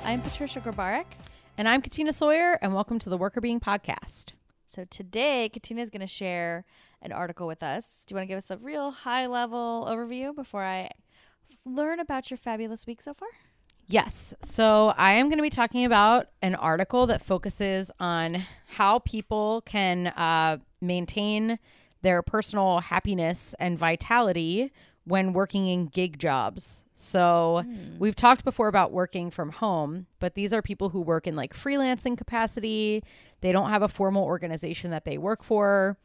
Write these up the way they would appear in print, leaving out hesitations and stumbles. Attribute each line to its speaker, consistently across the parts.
Speaker 1: I'm Patricia Grabarek.
Speaker 2: And I'm Katina Sawyer, and welcome to the Worker Being Podcast.
Speaker 1: So today, Katina is going to share an article with us. Do you want to give us a real high-level overview before I learn about your fabulous week so far?
Speaker 2: Yes. So I am going to be talking about an article that focuses on how people can maintain their personal happiness and vitality when working in gig jobs. So we've talked before about working from home, but these are people who work in like freelancing capacity. They don't have a formal organization that they work for.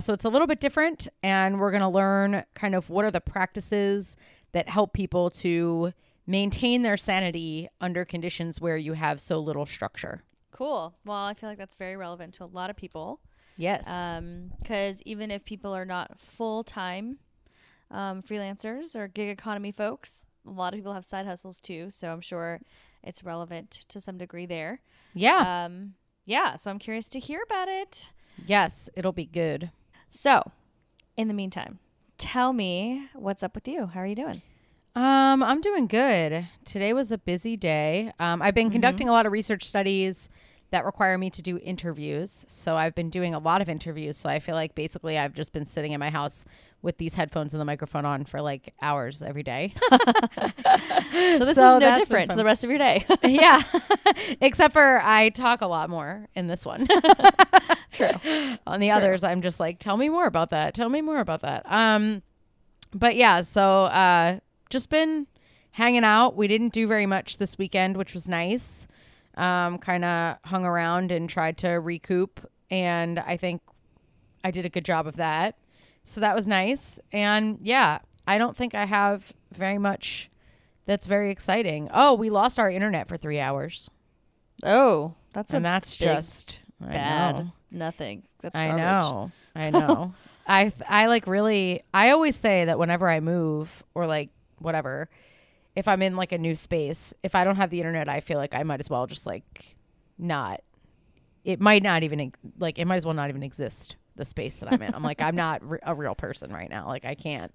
Speaker 2: So it's a little bit different. And we're going to learn kind of what are the practices that help people to maintain their sanity under conditions where you have so little structure.
Speaker 1: Cool. Well, I feel like that's very relevant to a lot of people.
Speaker 2: Yes.
Speaker 1: Because even if people are not full-time freelancers or gig economy folks, a lot of people have side hustles too. So I'm sure it's relevant to some degree there.
Speaker 2: Yeah.
Speaker 1: So I'm curious to hear about it.
Speaker 2: Yes, it'll be good.
Speaker 1: So in the meantime, tell me what's up with you. How are you doing?
Speaker 2: I'm doing good. Today was a busy day. I've been conducting a lot of research studies that require me to do interviews. So I've been doing a lot of interviews. So I feel like basically I've just been sitting in my house with these headphones and the microphone on for like hours every day.
Speaker 1: So this is no different to the rest of your day.
Speaker 2: Yeah. Except for I talk a lot more in this one.
Speaker 1: True.
Speaker 2: On the others, I'm just like, tell me more about that. Tell me more about that. But yeah, so just been hanging out. We didn't do very much this weekend, which was nice. Kind of hung around and tried to recoup. And I think I did a good job of that. So that was nice. And yeah, I don't think I have very much that's very exciting. Oh, we lost our internet for 3 hours.
Speaker 1: Oh, that's
Speaker 2: just
Speaker 1: bad.
Speaker 2: I know.
Speaker 1: Nothing. That's
Speaker 2: I
Speaker 1: garbage.
Speaker 2: I know. I like really, I always say that whenever I move or like whatever, if I'm in like a new space, if I don't have the internet, I feel like I might as well just like not, it might as well not even exist, the space that I'm in. I'm like, I'm not a real person right now. Like I can't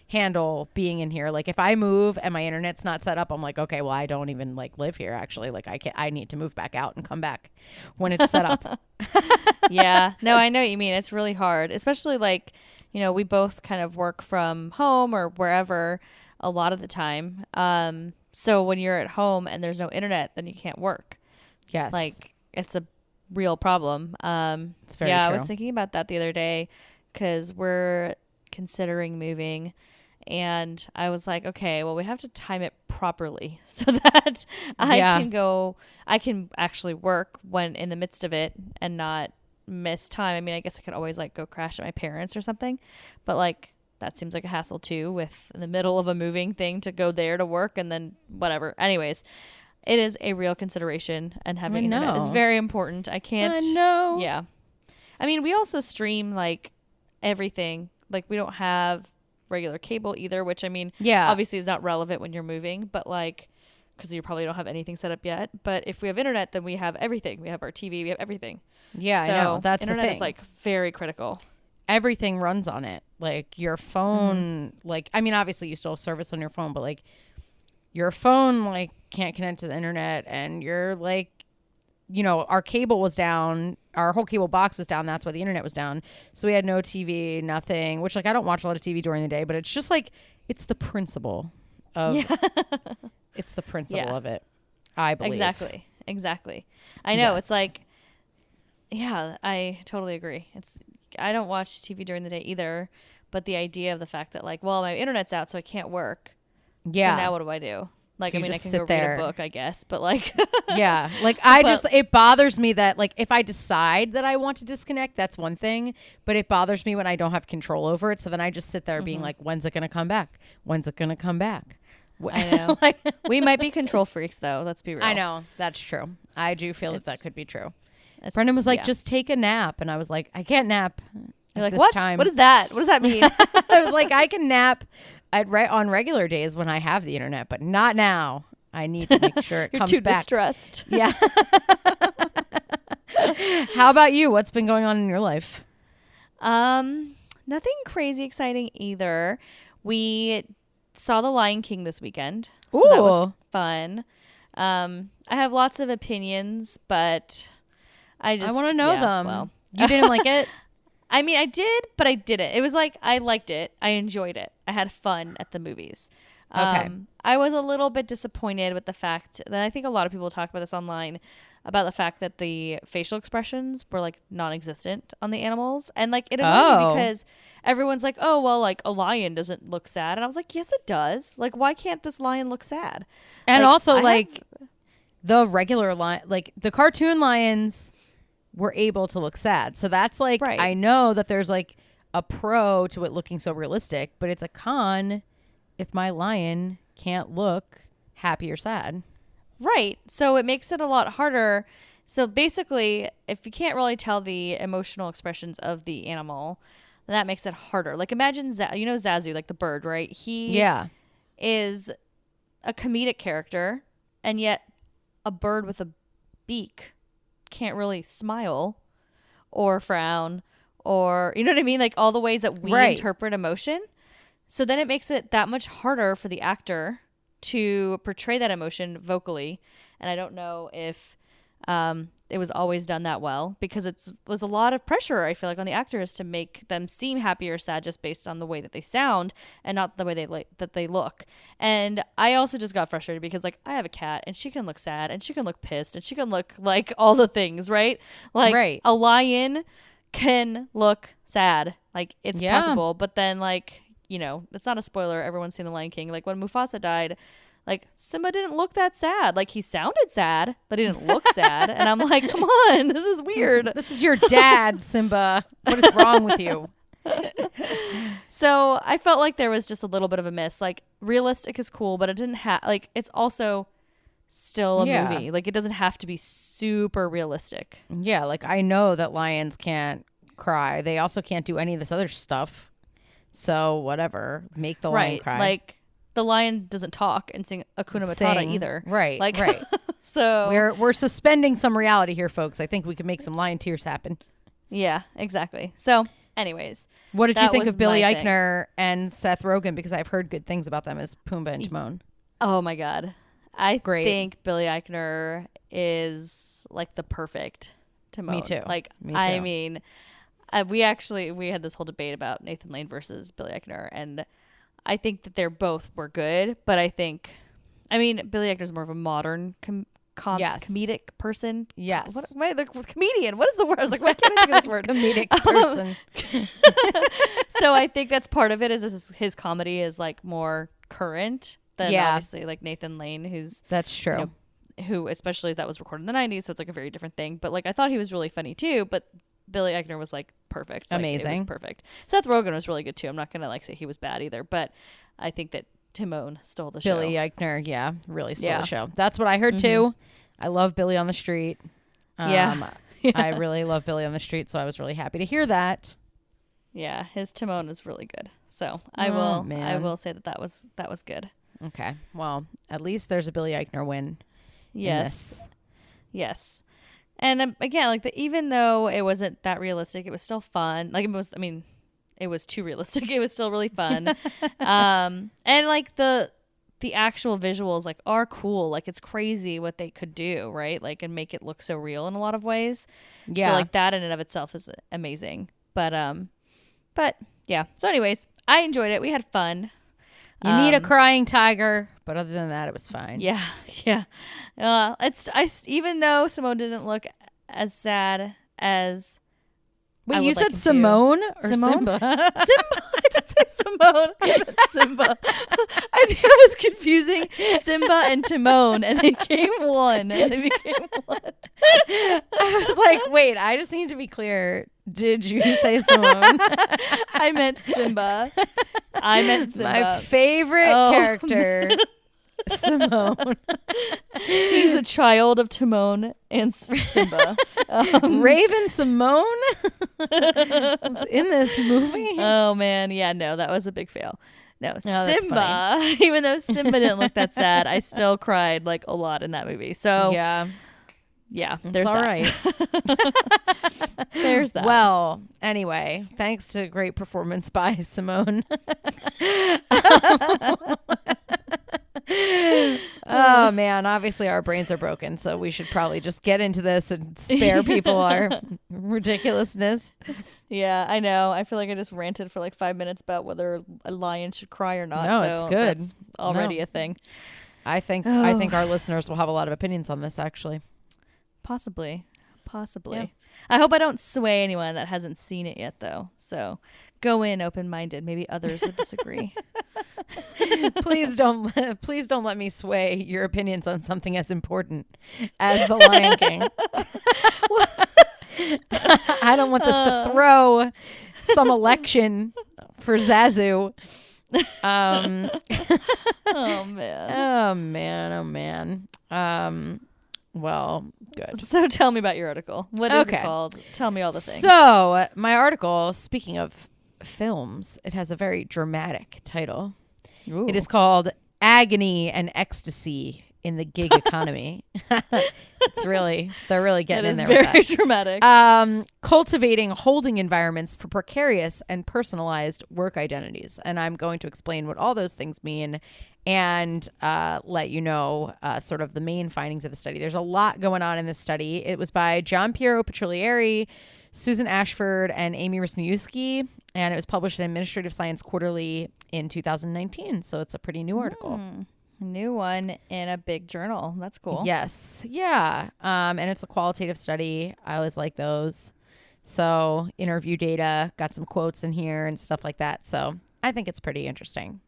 Speaker 2: handle being in here. Like if I move and my internet's not set up, I'm like, okay, well, I don't even like live here actually. Like I need to move back out and come back when it's set up.
Speaker 1: Yeah. No, I know what you mean. It's really hard, especially like, we both kind of work from home or wherever a lot of the time. So when you're at home and there's no internet, then you can't work.
Speaker 2: Yes.
Speaker 1: Like it's a real problem.
Speaker 2: It's very
Speaker 1: true. I
Speaker 2: true.
Speaker 1: was thinking about that the other day because we're considering moving, and I was like, okay, well, we have to time it properly so that I can actually work when in the midst of it and not miss time. I mean, I guess I could always like go crash at my parents or something, but like that seems like a hassle too, with in the middle of a moving thing to go there to work and then whatever. Anyways, it is a real consideration, and having internet is very important. I know. Yeah. I mean, we also stream like everything. Like we don't have regular cable either, which I mean, obviously is not relevant when you're moving, but like, because you probably don't have anything set up yet. But if we have internet, then we have everything. We have our TV, we have everything.
Speaker 2: Yeah,
Speaker 1: so
Speaker 2: I know. That's
Speaker 1: internet
Speaker 2: the thing.
Speaker 1: is like very critical.
Speaker 2: Everything runs on it. Like your phone, like, I mean, obviously you still have service on your phone, but like your phone, like can't connect to the internet, and you're like, our cable was down. Our whole cable box was down. That's why the internet was down. So we had no TV, nothing, which like, I don't watch a lot of TV during the day, but it's just like, it's the principle of, it's the principle of it. I believe.
Speaker 1: Exactly. I know. Yes. It's like, yeah, I totally agree. I don't watch TV during the day either, but the idea of the fact that like, well, my internet's out, so I can't work. Yeah. So now what do I do? Like,
Speaker 2: so
Speaker 1: I mean, I can go read a book, I guess, but like,
Speaker 2: yeah, like it bothers me that like, if I decide that I want to disconnect, that's one thing, but it bothers me when I don't have control over it. So then I just sit there being like, when's it going to come back? When's it going to come back?
Speaker 1: I know. Like, we might be control freaks though. Let's be real.
Speaker 2: I know. That's true. I do feel that could be true. Brendan was like, just take a nap. And I was like, I can't nap.
Speaker 1: You're like, what? Time. What is that? What does that mean?
Speaker 2: I was like, I can nap on regular days when I have the internet, but not now. I need to make sure it comes back.
Speaker 1: You're too distressed.
Speaker 2: Yeah. How about you? What's been going on in your life?
Speaker 1: Nothing crazy exciting either. We saw The Lion King this weekend. So
Speaker 2: Ooh.
Speaker 1: that was fun. I have lots of opinions, but I
Speaker 2: want to know them.
Speaker 1: Well,
Speaker 2: you didn't like it?
Speaker 1: I mean, I did, but I didn't. It was like I liked it. I enjoyed it. I had fun at the movies.
Speaker 2: Okay.
Speaker 1: I was a little bit disappointed with the fact that I think a lot of people talk about this online about the fact that the facial expressions were like non-existent on the animals, and like it annoyed me because everyone's like, oh well, like a lion doesn't look sad, and I was like, yes it does. Like why can't this lion look sad?
Speaker 2: And also the regular lion, like the cartoon lions were able to look sad, so that's like
Speaker 1: right.
Speaker 2: I know that there's like a pro to it looking so realistic, but it's a con if my lion can't look happy or sad.
Speaker 1: Right. So it makes it a lot harder. So basically, if you can't really tell the emotional expressions of the animal, then that makes it harder. Like imagine, Zazu, like the bird, right? He is a comedic character, and yet a bird with a beak can't really smile or frown or, you know what I mean? Like all the ways that we interpret emotion. So then it makes it that much harder for the actor to portray that emotion vocally. And I don't know if it was always done that well, because it was a lot of pressure, I feel like, on the actors to make them seem happy or sad just based on the way that they sound and not the way they look. And I also just got frustrated because like I have a cat and she can look sad and she can look pissed and she can look like all the things, right? Like a lion can look sad. Like it's possible, but then like, you know, it's not a spoiler. Everyone's seen The Lion King. Like when Mufasa died, like Simba didn't look that sad. Like he sounded sad, but he didn't look sad. And I'm like, come on, this is weird.
Speaker 2: This is your dad, Simba. What is wrong with you?
Speaker 1: So I felt like there was just a little bit of a miss. Like realistic is cool, but it didn't have like it's also still a movie. Like it doesn't have to be super realistic.
Speaker 2: Yeah, like I know that lions can't cry. They also can't do any of this other stuff. So whatever, make the lion cry.
Speaker 1: Like the lion doesn't talk and sing Hakuna Matata either.
Speaker 2: Right.
Speaker 1: Like
Speaker 2: right.
Speaker 1: So
Speaker 2: we're suspending some reality here, folks. I think we can make some lion tears happen.
Speaker 1: Yeah, exactly. So anyways,
Speaker 2: what did you think of Billy Eichner and Seth Rogen? Because I've heard good things about them as Pumbaa and Timon.
Speaker 1: Oh my God. I think Billy Eichner is like the perfect Timon.
Speaker 2: Me too.
Speaker 1: Like,
Speaker 2: Me too.
Speaker 1: I mean, we had this whole debate about Nathan Lane versus Billy Eichner, and I think that they're both were good, but I mean, Billy Eichner's more of a modern comedic person.
Speaker 2: Yes.
Speaker 1: Comedian. What is the word? I was like, why can't I think of this word?
Speaker 2: Comedic person.
Speaker 1: So I think that's part of it is his comedy is like more current than obviously like Nathan Lane, who's
Speaker 2: that's true.
Speaker 1: You know, who especially that was recorded in the 90s, so it's like a very different thing. But like I thought he was really funny too, but Billy Eichner was like perfect. Like,
Speaker 2: amazing.
Speaker 1: It was perfect. Seth Rogen was really good too. I'm not gonna like say he was bad either, but I think that Timon stole the show.
Speaker 2: Billy Eichner, really stole the show. That's what I heard too. I love Billy on the Street. I really love Billy on the Street, so I was really happy to hear that.
Speaker 1: Yeah, his Timon is really good. So I will say that was good.
Speaker 2: Okay, well, at least there's a Billy Eichner win.
Speaker 1: Yes. And again, like even though it wasn't that realistic, it was still fun. Like it was too realistic. It was still really fun. And like the actual visuals like are cool. Like it's crazy what they could do, right? Like and make it look so real in a lot of ways. Yeah. So like that in and of itself is amazing. But yeah. So anyways, I enjoyed it. We had fun.
Speaker 2: You need a crying tiger, but other than that, it was fine.
Speaker 1: Yeah. Even though Simone didn't look as sad as.
Speaker 2: Wait, you said Simone or
Speaker 1: Simone?
Speaker 2: Simba?
Speaker 1: Simba. I did say Simone. I meant Simba. I think I was confusing Simba and Timon, and they became one.
Speaker 2: I was like, wait, I just need to be clear. Did you say Simone?
Speaker 1: I meant Simba.
Speaker 2: My favorite character, Simone.
Speaker 1: He's the child of Timon and Simba.
Speaker 2: Raven Simone was in this movie.
Speaker 1: Oh man, yeah, no, that was a big fail. No, Simba. Even though Simba didn't look that sad, I still cried like a lot in that movie. So yeah, there's
Speaker 2: all
Speaker 1: that.
Speaker 2: Right.
Speaker 1: There's that.
Speaker 2: Well, anyway, thanks to great performance by Oh man, obviously our brains are broken, so we should probably just get into this and spare people our ridiculousness.
Speaker 1: Yeah, I know. I feel like I just ranted for like 5 minutes about whether a lion should cry or not.
Speaker 2: No,
Speaker 1: so
Speaker 2: it's good.
Speaker 1: That's already a thing.
Speaker 2: I think our listeners will have a lot of opinions on this, actually.
Speaker 1: Possibly.
Speaker 2: Yeah.
Speaker 1: I hope I don't sway anyone that hasn't seen it yet, though. So go in open-minded. Maybe others would disagree.
Speaker 2: Please don't let me sway your opinions on something as important as The Lion King. I don't want this to throw some election for Zazu.
Speaker 1: Oh man.
Speaker 2: Well, good.
Speaker 1: So tell me about your article. What is it called? Tell me all the things.
Speaker 2: So my article, speaking of films, it has a very dramatic title.
Speaker 1: Ooh.
Speaker 2: It is called Agony and Ecstasy in the Gig Economy. They're really getting in there with that.
Speaker 1: It is very dramatic.
Speaker 2: Cultivating holding environments for precarious and personalized work identities. And I'm going to explain what all those things mean and let you know sort of the main findings of the study. There's a lot going on in this study. It was by John Piero Petriglieri, Susan Ashford, and Amy Wisniewski, and it was published in Administrative Science Quarterly in 2019. So it's a pretty new article.
Speaker 1: New one in a big journal. That's cool.
Speaker 2: Yes. Yeah. And it's a qualitative study. I always like those. So interview data, got some quotes in here and stuff like that. So I think it's pretty interesting.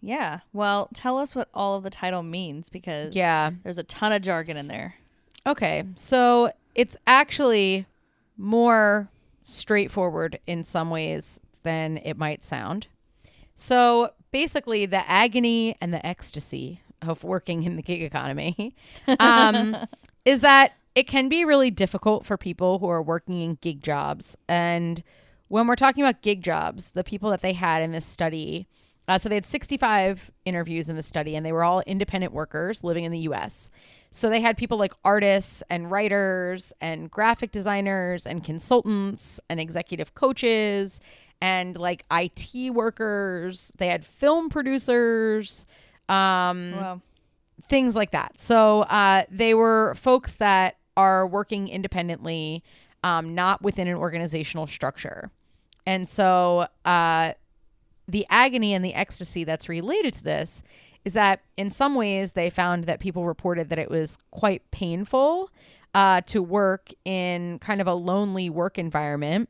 Speaker 1: Yeah. Well, tell us what all of the title means, because there's a ton of jargon in there.
Speaker 2: Okay. So it's actually more straightforward in some ways than it might sound. So basically, the agony and the ecstasy of working in the gig economy is that it can be really difficult for people who are working in gig jobs. And when we're talking about gig jobs, the people that they had in this study, so they had 65 interviews in the study, and they were all independent workers living in the U.S. So they had people like artists and writers and graphic designers and consultants and executive coaches and like IT workers. They had film producers, things like that. So they were folks that are working independently, not within an organizational structure. And so the agony and the ecstasy that's related to this is that in some ways they found that people reported that it was quite painful to work in kind of a lonely work environment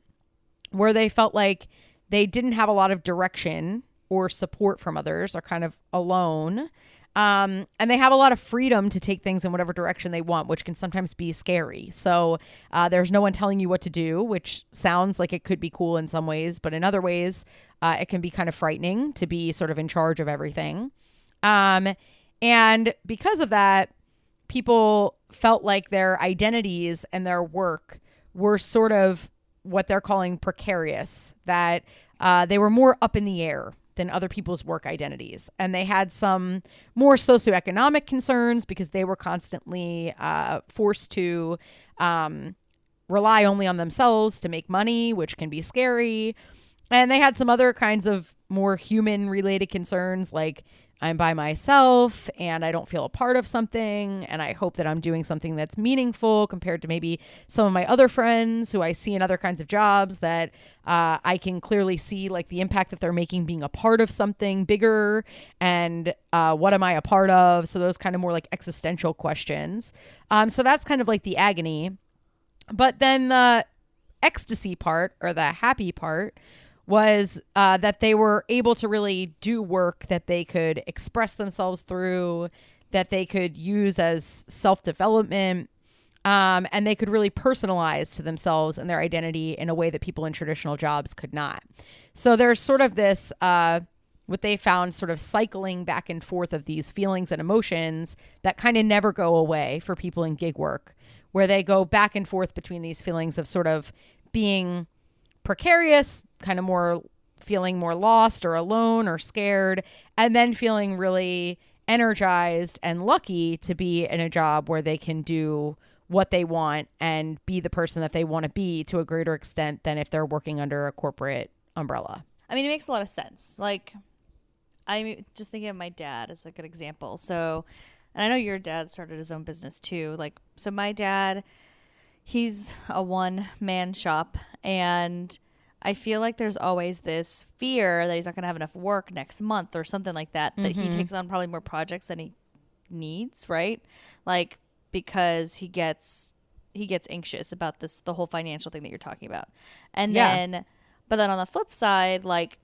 Speaker 2: where they felt like they didn't have a lot of direction or support from others, or kind of alone. And they have a lot of freedom to take things in whatever direction they want, which can sometimes be scary. So there's no one telling you what to do, which sounds like it could be cool in some ways, but in other ways, it can be kind of frightening to be sort of in charge of everything. And because of that, people felt like their identities and their work were sort of what they're calling precarious, that they were more up in the air than other people's work identities. And they had some more socioeconomic concerns because they were constantly forced to rely only on themselves to make money, which can be scary. And they had some other kinds of more human related concerns, like I'm by myself and I don't feel a part of something, and I hope that I'm doing something that's meaningful compared to maybe some of my other friends who I see in other kinds of jobs that I can clearly see like the impact that they're making being a part of something bigger, and what am I a part of? So those kind of more like existential questions. So that's kind of like the agony. But then the ecstasy part, or the happy part, was that they were able to really do work that they could express themselves through, that they could use as self-development, and they could really personalize to themselves and their identity in a way that people in traditional jobs could not. So there's sort of this, what they found, sort of cycling back and forth of these feelings and emotions that kind of never go away for people in gig work, where they go back and forth between these feelings of sort of being precarious, kind of more feeling more lost or alone or scared, and then feeling really energized and lucky to be in a job where they can do what they want and be the person that they want to be to a greater extent than if they're working under a corporate umbrella.
Speaker 1: I mean, it makes a lot of sense. Like, I'm just thinking of my dad as a good example. So and I know your dad started his own business too. Like, so my dad, he's a one-man shop, and I feel like there's always this fear that he's not going to have enough work next month or something like that, that he takes on probably more projects than he needs, right? Like, because he gets anxious about the whole financial thing that you're talking about. And then, but then on the flip side, like,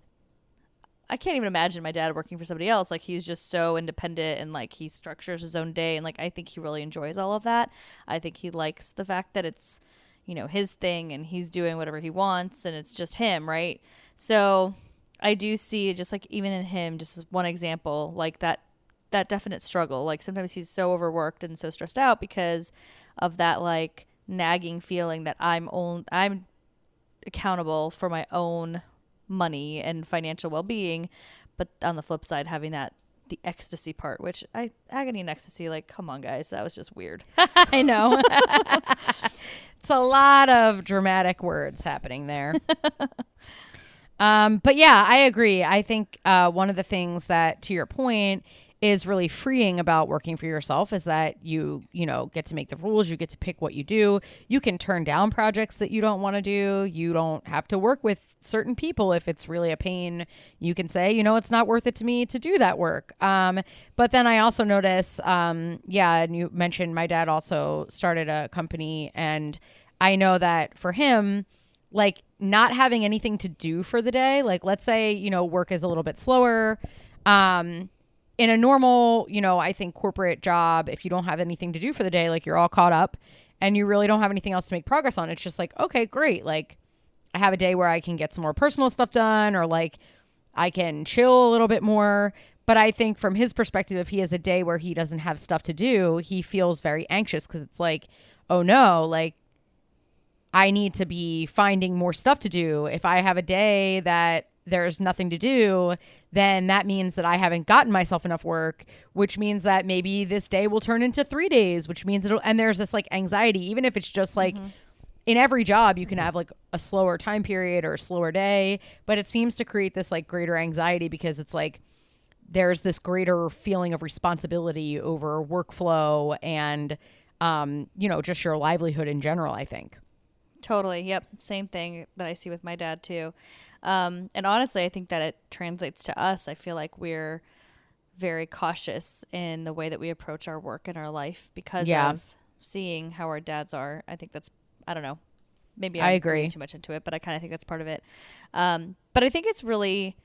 Speaker 1: I can't even imagine my dad working for somebody else. Like, he's just so independent, and like he structures his own day, and like I think he really enjoys all of that. I think he likes the fact that it's, you know, his thing and he's doing whatever he wants and it's just him, right? So I do see, just like even in him, just as one example, like that definite struggle. Like sometimes he's so overworked and so stressed out because of that like nagging feeling that I'm accountable for my own money and financial well-being, but on the flip side having the ecstasy part, which agony and ecstasy, like, come on guys, that was just weird.
Speaker 2: I know. It's a lot of dramatic words happening there. But yeah, I agree. I think one of the things that, to your point, is really freeing about working for yourself is that you get to make the rules. You get to pick what you do. You can turn down projects that you don't want to do. You don't have to work with certain people if it's really a pain. You can say, it's not worth it to me to do that work. But then I also notice, and you mentioned my dad also started a company, and I know that for him, like not having anything to do for the day, like let's say, work is a little bit slower. In a normal, I think corporate job, if you don't have anything to do for the day, like you're all caught up and you really don't have anything else to make progress on. It's just like, okay, great. Like I have a day where I can get some more personal stuff done, or like I can chill a little bit more. But I think from his perspective, if he has a day where he doesn't have stuff to do, he feels very anxious because it's like, oh no, like I need to be finding more stuff to do. If I have a day that there's nothing to do, then that means that I haven't gotten myself enough work, which means that maybe this day will turn into 3 days, which means and there's this like anxiety, even if it's just like in every job, you can have like a slower time period or a slower day, but it seems to create this like greater anxiety because it's like, there's this greater feeling of responsibility over workflow and, just your livelihood in general, I think.
Speaker 1: Totally. Yep. Same thing that I see with my dad too. And honestly, I think that it translates to us. I feel like we're very cautious in the way that we approach our work and our life because of seeing how our dads are. I think that's, I don't know, maybe I agree reading too much into it, but I kind of think that's part of it. But I think it's really,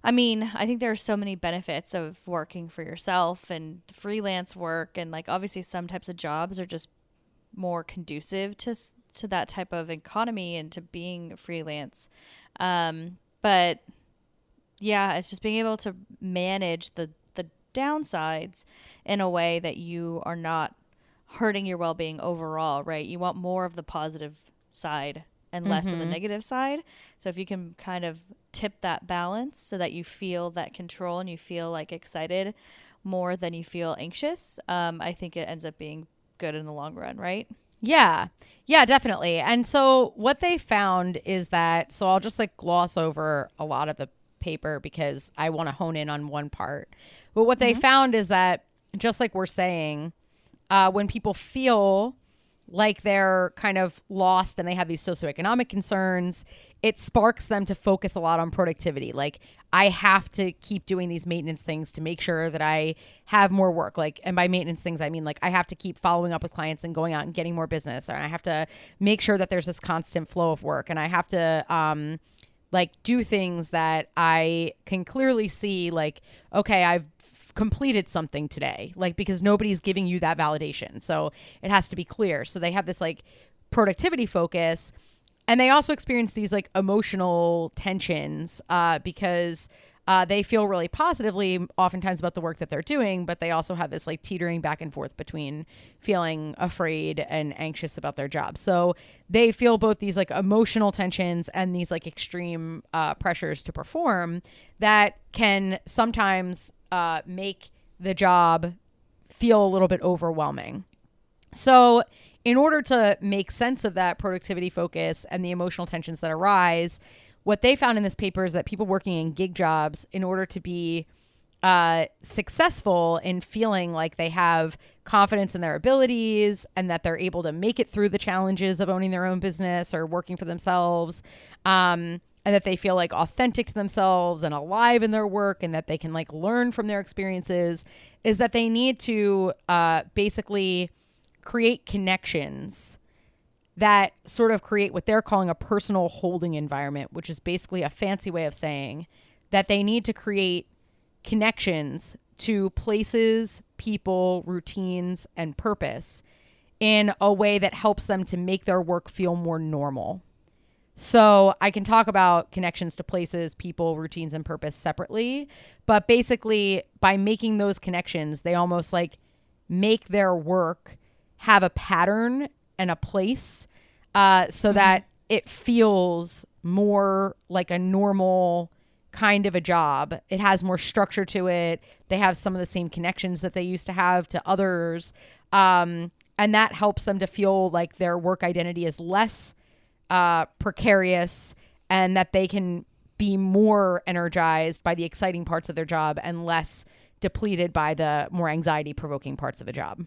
Speaker 1: I think there are so many benefits of working for yourself and freelance work. And like, obviously some types of jobs are just more conducive to that type of economy and to being freelance. But yeah, it's just being able to manage the downsides in a way that you are not hurting your well-being overall, right? You want more of the positive side and less of the negative side. So if you can kind of tip that balance so that you feel that control and you feel like excited more than you feel anxious, I think it ends up being good in the long run, right?
Speaker 2: Yeah, definitely. And so what they found is that, so I'll just like gloss over a lot of the paper because I want to hone in on one part. But what they found is that, just like we're saying, when people feel like they're kind of lost and they have these socioeconomic concerns, it sparks them to focus a lot on productivity. Like, I have to keep doing these maintenance things to make sure that I have more work. Like, and by maintenance things, I mean, like, I have to keep following up with clients and going out and getting more business. And I have to make sure that there's this constant flow of work. And I have to, do things that I can clearly see, like, okay, I've completed something today, like, because nobody's giving you that validation. So it has to be clear. So they have this like productivity focus, and they also experience these like emotional tensions because they feel really positively oftentimes about the work that they're doing, but they also have this like teetering back and forth between feeling afraid and anxious about their job. So they feel both these like emotional tensions and these like extreme pressures to perform that can sometimes make the job feel a little bit overwhelming. So in order to make sense of that productivity focus and the emotional tensions that arise, what they found in this paper is that people working in gig jobs, in order to be successful in feeling like they have confidence in their abilities and that they're able to make it through the challenges of owning their own business or working for themselves. And that they feel like authentic to themselves and alive in their work and that they can like learn from their experiences is that they need to basically create connections that sort of create what they're calling a personal holding environment, which is basically a fancy way of saying that they need to create connections to places, people, routines, and purpose in a way that helps them to make their work feel more normal. So I can talk about connections to places, people, routines, and purpose separately. But basically, by making those connections, they almost like make their work have a pattern and a place so that it feels more like a normal kind of a job. It has more structure to it. They have some of the same connections that they used to have to others. And that helps them to feel like their work identity is less precarious and that they can be more energized by the exciting parts of their job and less depleted by the more anxiety provoking parts of the job.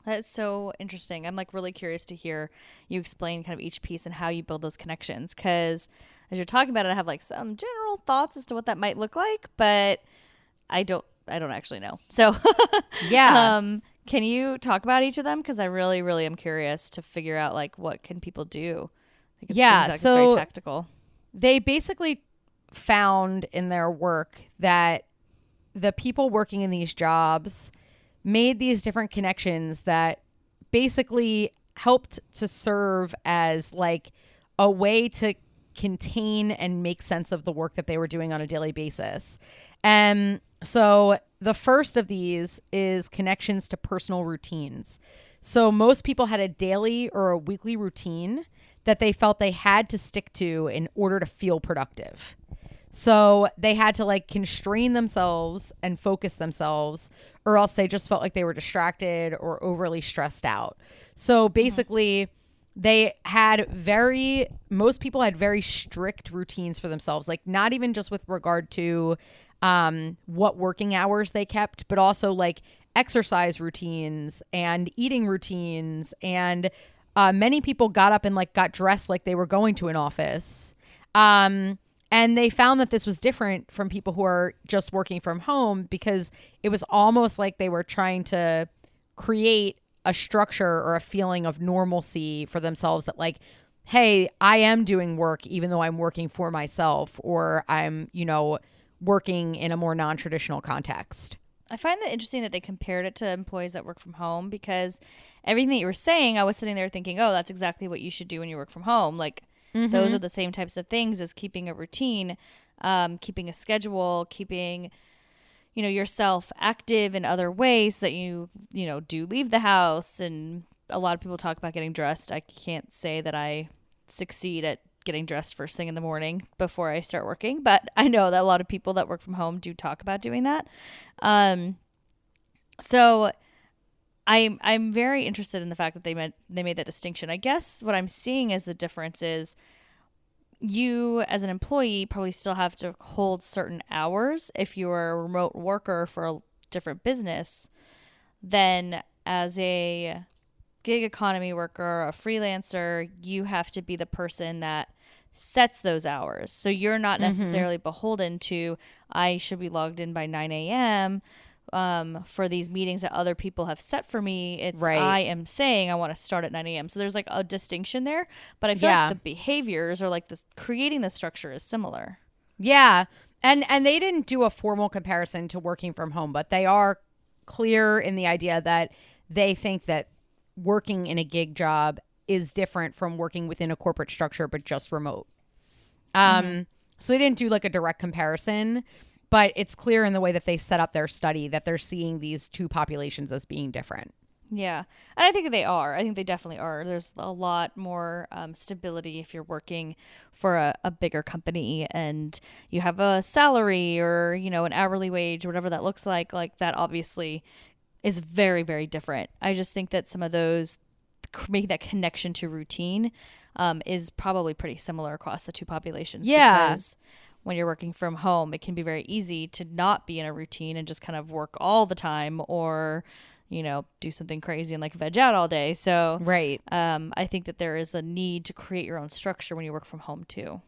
Speaker 1: That's so interesting. I'm like really curious to hear you explain kind of each piece and how you build those connections, because as you're talking about it, I have like some general thoughts as to what that might look like, but I don't actually know. So
Speaker 2: yeah.
Speaker 1: Can you talk about each of them? Because I really, really am curious to figure out like what can people do. I think it seems like it's very tactical.
Speaker 2: They basically found in their work that the people working in these jobs made these different connections that basically helped to serve as like a way to contain and make sense of the work that they were doing on a daily basis. And so the first of these is connections to personal routines. So most people had a daily or a weekly routine that they felt they had to stick to in order to feel productive. So they had to like constrain themselves and focus themselves, or else they just felt like they were distracted or overly stressed out. So basically most people had very strict routines for themselves, like not even just with regard to what working hours they kept, but also like exercise routines and eating routines. And many people got up and like got dressed like they were going to an office. And they found that this was different from people who are just working from home, because it was almost like they were trying to create a structure or a feeling of normalcy for themselves that like, hey, I am doing work even though I'm working for myself, or I'm, working in a more non-traditional context.
Speaker 1: I find that interesting that they compared it to employees that work from home, because everything that you were saying, I was sitting there thinking, oh, that's exactly what you should do when you work from home. Like, those are the same types of things as keeping a routine, keeping a schedule, keeping, yourself active in other ways that you do leave the house. And a lot of people talk about getting dressed. I can't say that I succeed at getting dressed first thing in the morning before I start working, but I know that a lot of people that work from home do talk about doing that. So I'm very interested in the fact that they made that distinction. I guess what I'm seeing as the difference is you as an employee probably still have to hold certain hours if you're a remote worker for a different business than as a gig economy worker, a freelancer. You have to be the person that sets those hours. So you're not necessarily beholden to, I should be logged in by 9 a.m., for these meetings that other people have set for me. It's right. I am saying I want to start at 9 a.m. So there's like a distinction there, but I feel like the behaviors or like this creating the structure is similar.
Speaker 2: Yeah. And they didn't do a formal comparison to working from home, but they are clear in the idea that they think that working in a gig job is different from working within a corporate structure, but just remote. So they didn't do like a direct comparison, but it's clear in the way that they set up their study that they're seeing these two populations as being different.
Speaker 1: Yeah. And I think that they are. I think they definitely are. There's a lot more stability if you're working for a bigger company and you have a salary or, an hourly wage or whatever that looks like. Like that obviously is very, very different. I just think that some of those, making that connection to routine is probably pretty similar across the two populations.
Speaker 2: Yeah.
Speaker 1: Because when you're working from home, it can be very easy to not be in a routine and just kind of work all the time, or do something crazy and like veg out all day. So
Speaker 2: right.
Speaker 1: I think that there is a need to create your own structure when you work from home too.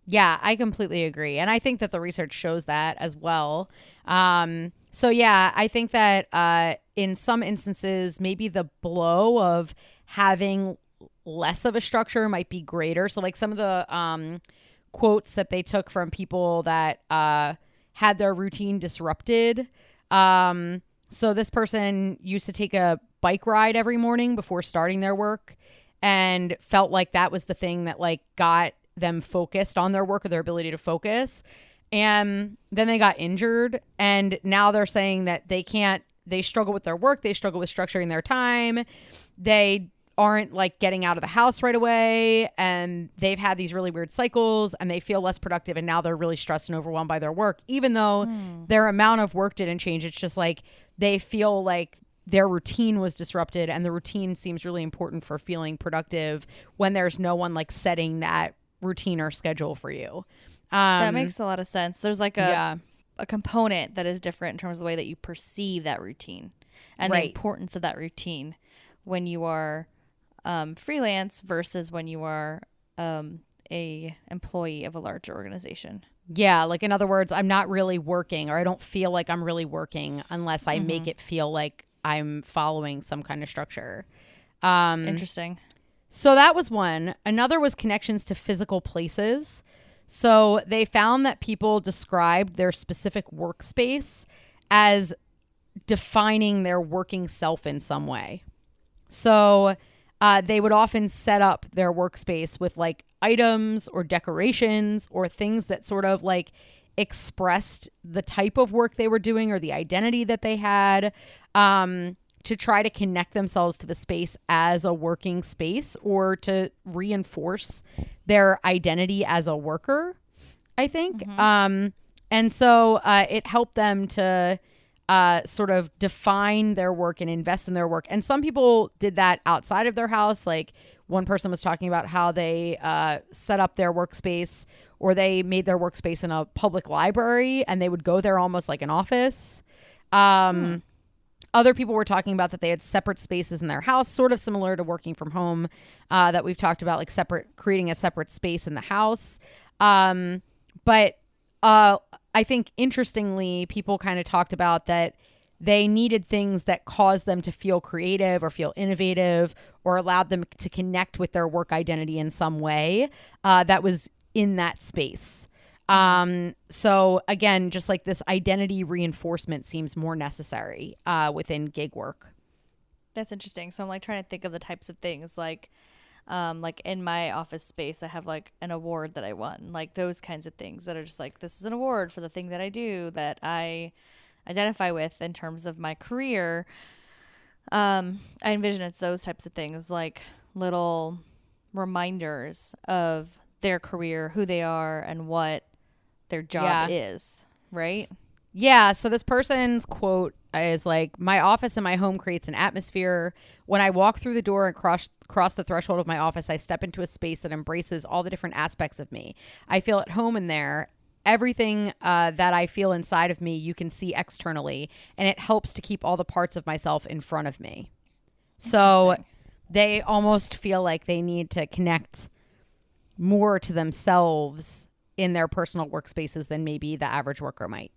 Speaker 2: Yeah, I completely agree. And I think that the research shows that as well. So yeah, I think that in some instances, maybe the blow of having less of a structure might be greater. So like some of the quotes that they took from people that had their routine disrupted. So this person used to take a bike ride every morning before starting their work and felt like that was the thing that like got them focused on their work or their ability to focus. And then they got injured, and now they're saying that they struggle with their work. They struggle with structuring their time. They aren't like getting out of the house right away, and they've had these really weird cycles, and they feel less productive, and now they're really stressed and overwhelmed by their work, even though their amount of work didn't change. It's just like they feel like their routine was disrupted, and the routine seems really important for feeling productive when there's no one like setting that routine or schedule for you.
Speaker 1: That makes a lot of sense. There's like a component that is different in terms of the way that you perceive that routine and the importance of that routine when you are freelance versus when you are a employee of a larger organization.
Speaker 2: Yeah, like in other words, I'm not really working, or I don't feel like I'm really working unless I make it feel like I'm following some kind of structure.
Speaker 1: Interesting.
Speaker 2: So that was one. Another was connections to physical places. So they found that people described their specific workspace as defining their working self in some way. So they would often set up their workspace with like items or decorations or things that sort of like expressed the type of work they were doing or the identity that they had, to try to connect themselves to the space as a working space or to reinforce their identity as a worker, I think. And so it helped them to sort of define their work and invest in their work. And some people did that outside of their house. Like one person was talking about how they set up their workspace, or they made their workspace in a public library, and they would go there almost like an office. Other people were talking about that they had separate spaces in their house, sort of similar to working from home, that we've talked about, like creating a separate space in the house. But I think interestingly, people kind of talked about that they needed things that caused them to feel creative or feel innovative or allowed them to connect with their work identity in some way that was in that space. So again, just like this identity reinforcement seems more necessary within gig work.
Speaker 1: That's interesting. So I'm like trying to think of the types of things like in my office space, I have like an award that I won, like those kinds of things that are just like, this is an award for the thing that I do that I identify with in terms of my career. I envision it's those types of things, like little reminders of their career, who they are, and what their job is, right?
Speaker 2: Yeah. So this person's quote is like, my office in my home creates an atmosphere. When I walk through the door and cross the threshold of my office, I step into a space that embraces all the different aspects of me. I feel at home in there. Everything that I feel inside of me, you can see externally, and it helps to keep all the parts of myself in front of me. So they almost feel like they need to connect more to themselves in their personal workspaces than maybe the average worker might.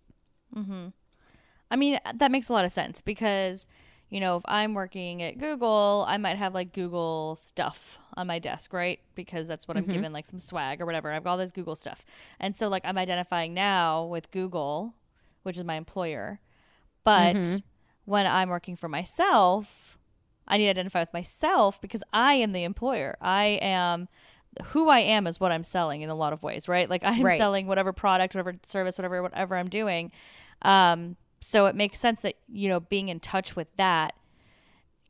Speaker 1: I mean, that makes a lot of sense because, if I'm working at Google, I might have like Google stuff on my desk, right? Because that's what I'm given, like some swag or whatever. I've got all this Google stuff. And so like I'm identifying now with Google, which is my employer. But when I'm working for myself, I need to identify with myself because I am the employer. Who I am is what I'm selling in a lot of ways, right? Like I'm selling whatever product, whatever service, whatever I'm doing. So it makes sense that, being in touch with that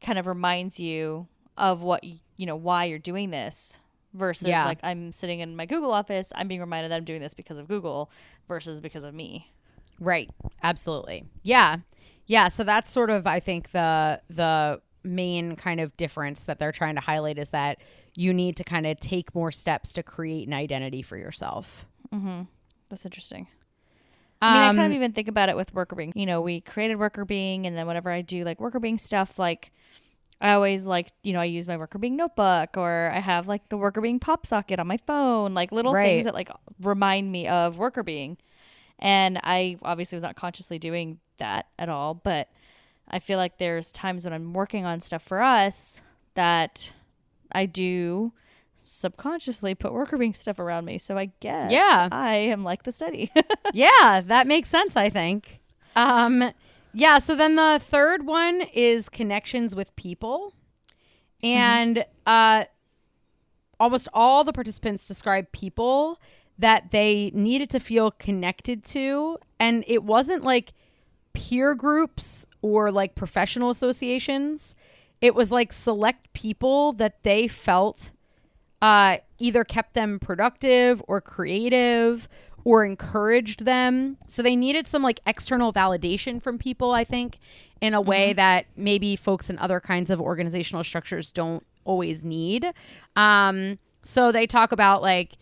Speaker 1: kind of reminds you of what, why you're doing this versus like I'm sitting in my Google office. I'm being reminded that I'm doing this because of Google versus because of me.
Speaker 2: Right. Absolutely. Yeah. Yeah. So that's sort of, I think the main kind of difference that they're trying to highlight is that you need to kind of take more steps to create an identity for yourself.
Speaker 1: That's interesting. I mean, I kind of even think about it with Worker Being. We created Worker Being, and then whenever I do like Worker Being stuff, like I always like, I use my Worker Being notebook, or I have like the Worker Being pop socket on my phone, like little things that like remind me of Worker Being. And I obviously was not consciously doing that at all, but I feel like there's times when I'm working on stuff for us that I do subconsciously put Worker Being stuff around me. So I guess I am like the study.
Speaker 2: Yeah, that makes sense, I think. Yeah, so then the third one is connections with people. And almost all the participants described people that they needed to feel connected to. And it wasn't like peer groups or like professional associations. It was like select people that they felt either kept them productive or creative or encouraged them. So they needed some like external validation from people, I think, in a way that maybe folks in other kinds of organizational structures don't always need. So they talk about like,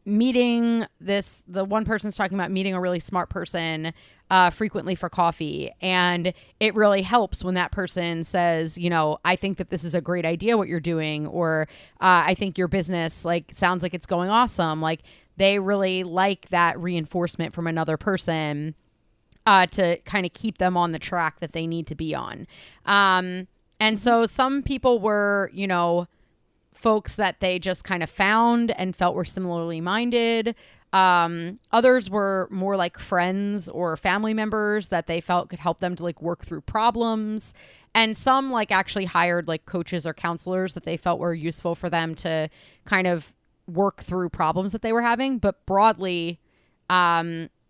Speaker 2: meeting the one person's talking about meeting a really smart person frequently for coffee. And it really helps when that person says, I think that this is a great idea what you're doing, or I think your business like sounds like it's going awesome. Like they really like that reinforcement from another person to kind of keep them on the track that they need to be on. And so some people were, folks that they just kind of found and felt were similarly minded. Others were more like friends or family members that they felt could help them to like work through problems. And some like actually hired like coaches or counselors that they felt were useful for them to kind of work through problems that they were having. But broadly,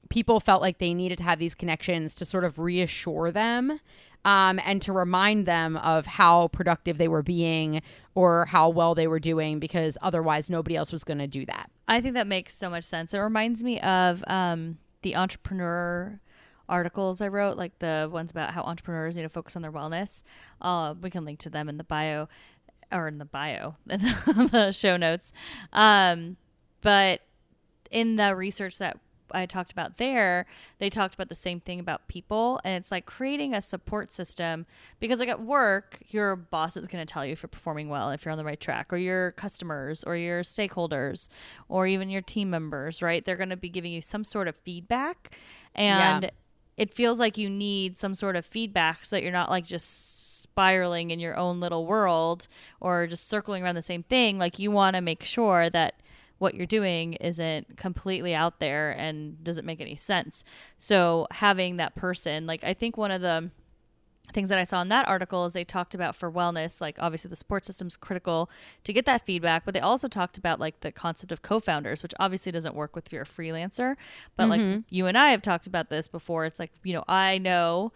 Speaker 2: people felt like they needed to have these connections to sort of reassure them and to remind them of how productive they were being or how well they were doing, because otherwise nobody else was going to do that.
Speaker 1: I think that makes so much sense. It reminds me of the entrepreneur articles I wrote, like the ones about how entrepreneurs need to focus on their wellness. We can link to them in the bio, in the show notes. But in the research that I talked about there, they talked about the same thing about people, and it's like creating a support system, because like at work, your boss is going to tell you if you're performing well, if you're on the right track, or your customers or your stakeholders or even your team members, right? They're going to be giving you some sort of feedback, and it feels like you need some sort of feedback so that you're not like just spiraling in your own little world or just circling around the same thing. Like you want to make sure that what you're doing isn't completely out there and doesn't make any sense. So having that person, like I think one of the things that I saw in that article is they talked about for wellness, like obviously the support system's critical to get that feedback, but they also talked about like the concept of co-founders, which obviously doesn't work with if you're a freelancer. But like you and I have talked about this before. It's like, I know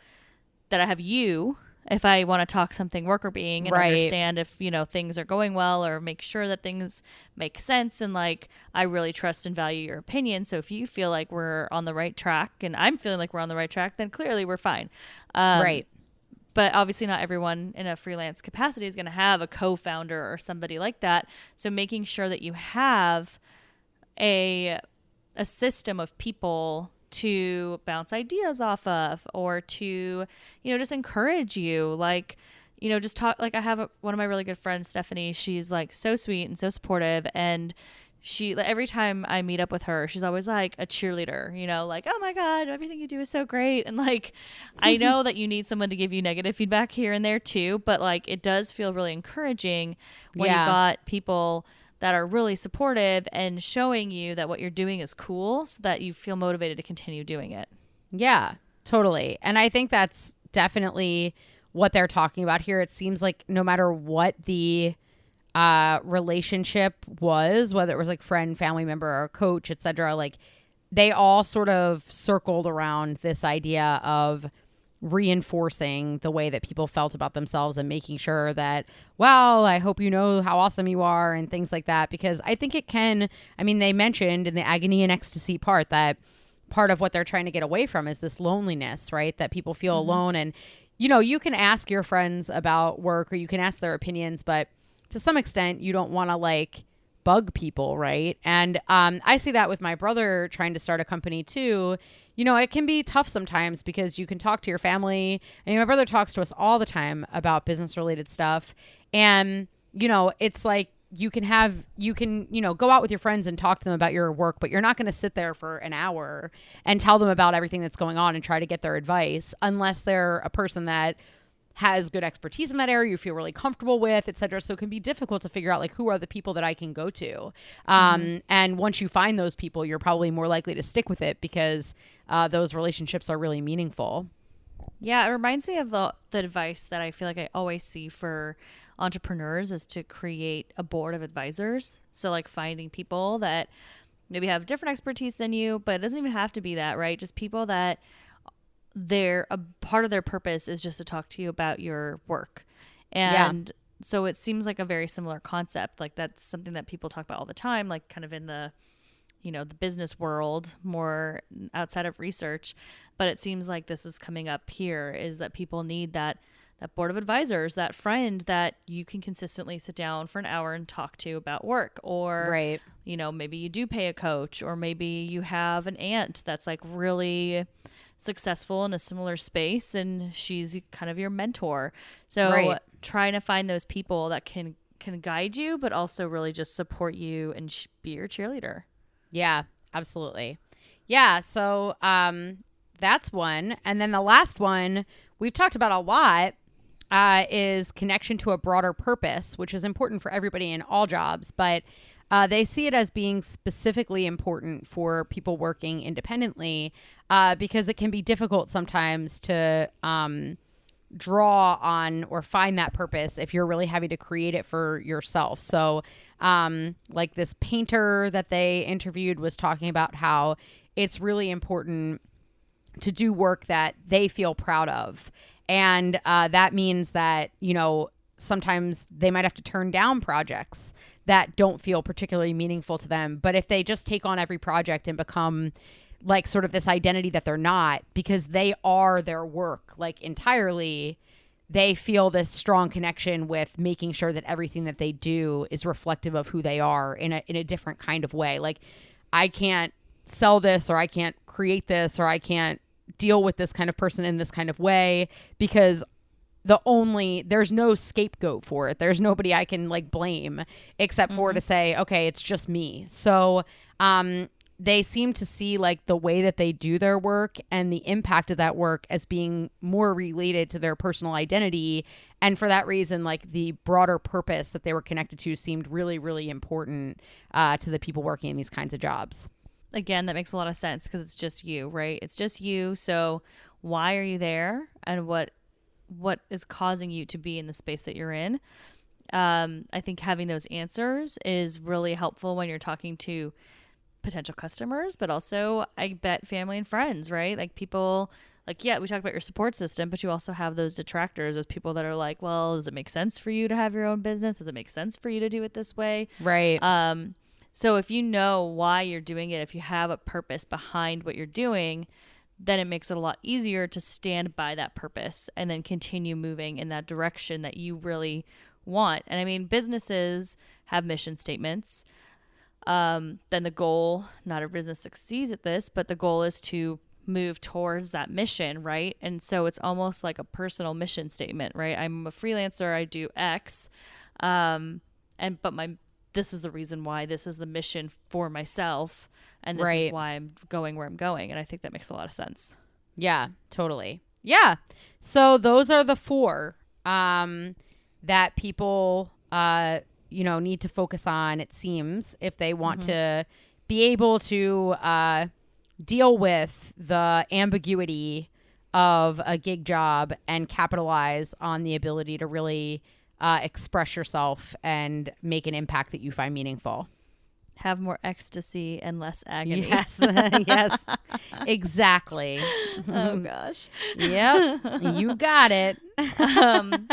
Speaker 1: that I have you if I want to talk something Worker Being and understand if, things are going well, or make sure that things make sense. And like, I really trust and value your opinion. So if you feel like we're on the right track and I'm feeling like we're on the right track, then clearly we're fine.
Speaker 2: Right.
Speaker 1: But obviously not everyone in a freelance capacity is going to have a co-founder or somebody like that. So making sure that you have a system of people to bounce ideas off of, or to, just encourage you. Like, just talk, like I have one of my really good friends, Stephanie, she's like so sweet and so supportive. And she, every time I meet up with her, she's always like a cheerleader, like, oh my God, everything you do is so great. And like, I know that you need someone to give you negative feedback here and there too, but like, it does feel really encouraging when you got people that are really supportive and showing you that what you're doing is cool, so that you feel motivated to continue doing it.
Speaker 2: Yeah, totally. And I think that's definitely what they're talking about here. It seems like no matter what the relationship was, whether it was like friend, family member, or coach, etc., like they all sort of circled around this idea of reinforcing the way that people felt about themselves and making sure that, well, I hope you know how awesome you are and things like that. Because I think it can, they mentioned in the agony and ecstasy part that part of what they're trying to get away from is this loneliness, right? That people feel alone. And, you can ask your friends about work or you can ask their opinions, but to some extent you don't want to like bug people, right? And I see that with my brother trying to start a company too. You know, it can be tough sometimes because you can talk to your family. I mean, my brother talks to us all the time about business related stuff. And, you know, it's like you can, you know, go out with your friends and talk to them about your work, but you're not going to sit there for an hour and tell them about everything that's going on and try to get their advice unless they're a person that has good expertise in that area, you feel really comfortable with, et cetera. So it can be difficult to figure out like who are the people that I can go to. And once you find those people, you're probably more likely to stick with it because those relationships are really meaningful.
Speaker 1: Yeah, it reminds me of the advice that I feel like I always see for entrepreneurs is to create a board of advisors. So like finding people that maybe have different expertise than you, but it doesn't even have to be that, right? Just people that a part of their purpose is just to talk to you about your work. And so it seems like a very similar concept. Like that's something that people talk about all the time, like kind of in the, you know, the business world, more outside of research. But it seems like this is coming up here is that people need that board of advisors, that friend that you can consistently sit down for an hour and talk to about work. Or,
Speaker 2: right.
Speaker 1: you know, maybe you do pay a coach, or maybe you have an aunt that's like really successful in a similar space and she's kind of your mentor. So trying to find those people that can guide you, but also really just support you and be your cheerleader.
Speaker 2: Yeah, absolutely. Yeah. So that's one. And then the last one we've talked about a lot is connection to a broader purpose, which is important for everybody in all jobs, but they see it as being specifically important for people working independently because it can be difficult sometimes to draw on or find that purpose if you're really having to create it for yourself. So like this painter that they interviewed was talking about how it's really important to do work that they feel proud of. And that means that, you know, sometimes they might have to turn down projects that don't feel particularly meaningful to them. But if they just take on every project and become like sort of this identity that they're not, because they are their work like entirely, they feel this strong connection with making sure that everything that they do is reflective of who they are in a different kind of way. Like I can't sell this, or I can't create this, or I can't deal with this kind of person in this kind of way because there's no scapegoat for it. There's nobody I can like blame except for to say, okay, it's just me. So they seem to see like the way that they do their work and the impact of that work as being more related to their personal identity. And for that reason, like the broader purpose that they were connected to seemed really, really important to the people working in these kinds of jobs.
Speaker 1: Again, that makes a lot of sense because it's just you, right? It's just you. So why are you there, and what is causing you to be in the space that you're in? I think having those answers is really helpful when you're talking to potential customers, but also I bet family and friends, right? Like people like, yeah, we talked about your support system, but you also have those detractors, those people that are like, well, does it make sense for you to have your own business? Does it make sense for you to do it this way?
Speaker 2: Right.
Speaker 1: So if you know why you're doing it, if you have a purpose behind what you're doing, then it makes it a lot easier to stand by that purpose and then continue moving in that direction that you really want. And I mean, businesses have mission statements. Then the goal, not every business succeeds at this, but the goal is to move towards that mission, right? And so it's almost like a personal mission statement, right? I'm a freelancer, I do X, this is the reason why, this is the mission for myself, and this is why I'm going where I'm going. And I think that makes a lot of sense.
Speaker 2: Yeah, totally. Yeah. So those are the 4 that people, need to focus on, it seems, if they want to be able to deal with the ambiguity of a gig job and capitalize on the ability to really express yourself and make an impact that you find meaningful.
Speaker 1: Have more ecstasy and less agony.
Speaker 2: Yes. Yes, exactly.
Speaker 1: Oh gosh.
Speaker 2: Yep. You got it.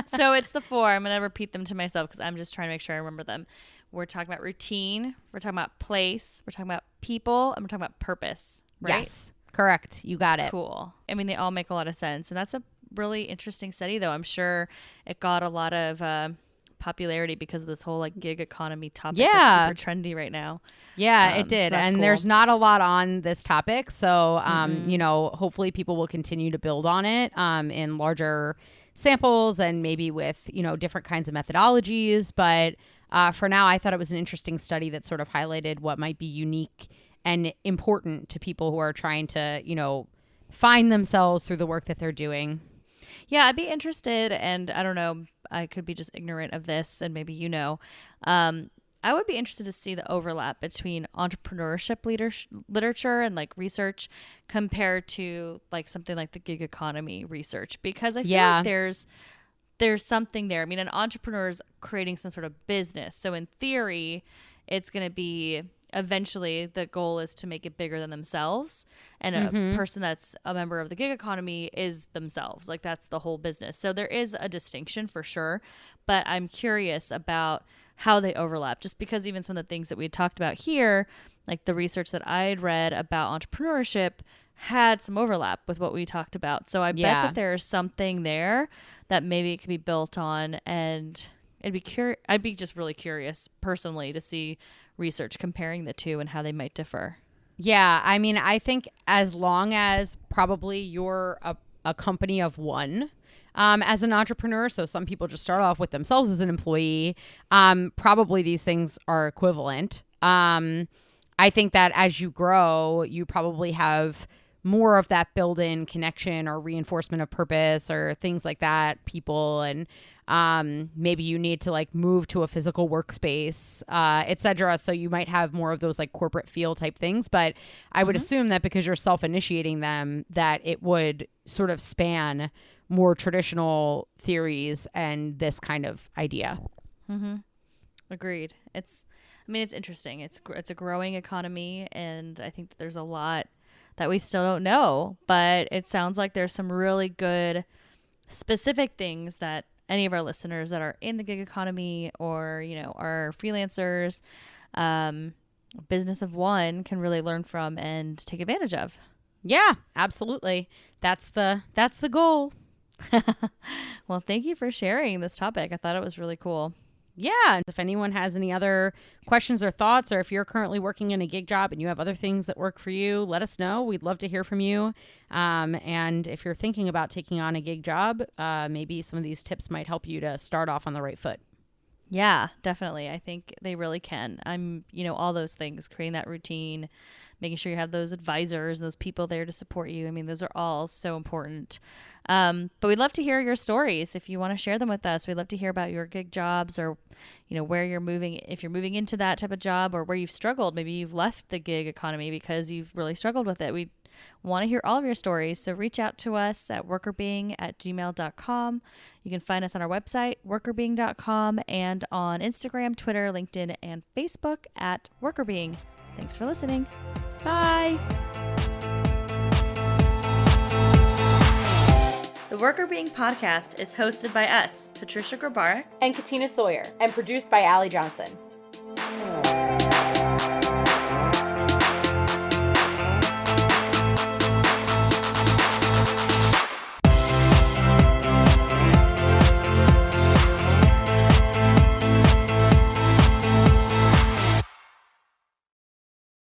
Speaker 1: So it's the 4. I'm going to repeat them to myself because I'm just trying to make sure I remember them. We're talking about routine. We're talking about place. We're talking about people. And we're talking about purpose. Right?
Speaker 2: Yes. Correct. You got it.
Speaker 1: Cool. I mean, they all make a lot of sense. And that's a really interesting study, though. I'm sure it got a lot of popularity because of this whole like gig economy topic
Speaker 2: Yeah.
Speaker 1: that's super trendy right now.
Speaker 2: Yeah, it did.
Speaker 1: So
Speaker 2: and
Speaker 1: cool.
Speaker 2: There's not a lot on this topic. So, you know, hopefully people will continue to build on it in larger samples and maybe with, you know, different kinds of methodologies. But for now, I thought it was an interesting study that sort of highlighted what might be unique and important to people who are trying to, you know, find themselves through the work that they're doing.
Speaker 1: Yeah, I'd be interested, and I don't know, I could be just ignorant of this, and maybe you know. I would be interested to see the overlap between entrepreneurship literature and like research compared to like something like the gig economy research, because I feel like there's something there. I mean, an entrepreneur is creating some sort of business, so in theory, it's going to be eventually the goal is to make it bigger than themselves, and a person that's a member of the gig economy is themselves. Like that's the whole business. So there is a distinction for sure, but I'm curious about how they overlap, just because even some of the things that we had talked about here, like the research that I'd read about entrepreneurship had some overlap with what we talked about. So I bet that there's something there that maybe it could be built on, and I'd be just really curious personally to see research comparing the two and how they might differ.
Speaker 2: Yeah, I mean, I think as long as probably you're a company of one as an entrepreneur, so some people just start off with themselves as an employee, probably these things are equivalent. I think that as you grow, you probably have more of that built-in connection or reinforcement of purpose or things like that, people, and maybe you need to like move to a physical workspace, etc. So you might have more of those like corporate feel type things, but I would assume that because you're self-initiating them, that it would sort of span more traditional theories and this kind of idea.
Speaker 1: Agreed. It's interesting. It's a growing economy, and I think that there's a lot that we still don't know, but it sounds like there's some really good specific things that any of our listeners that are in the gig economy or, you know, are freelancers, business of one can really learn from and take advantage of.
Speaker 2: Yeah, absolutely. That's the goal.
Speaker 1: Well, thank you for sharing this topic. I thought it was really cool.
Speaker 2: Yeah. If anyone has any other questions or thoughts, or if you're currently working in a gig job and you have other things that work for you, let us know. We'd love to hear from you. And if you're thinking about taking on a gig job, maybe some of these tips might help you to start off on the right foot.
Speaker 1: Yeah, definitely. I think they really can. All those things, creating that routine, making sure you have those advisors, those people there to support you. I mean, those are all so important. But we'd love to hear your stories. If you want to share them with us, we'd love to hear about your gig jobs, or, you know, where you're moving, if you're moving into that type of job, or where you've struggled. Maybe you've left the gig economy because you've really struggled with it. We want to hear all of your stories. So reach out to us at workerbeing@gmail.com. You can find us on our website, workerbeing.com, and on Instagram, Twitter, LinkedIn, and Facebook at workerbeing. Thanks for listening.
Speaker 2: Bye.
Speaker 1: The Worker Being podcast is hosted by us, Patricia Grabarek
Speaker 2: and Katina Sawyer, and produced by Allie Johnson.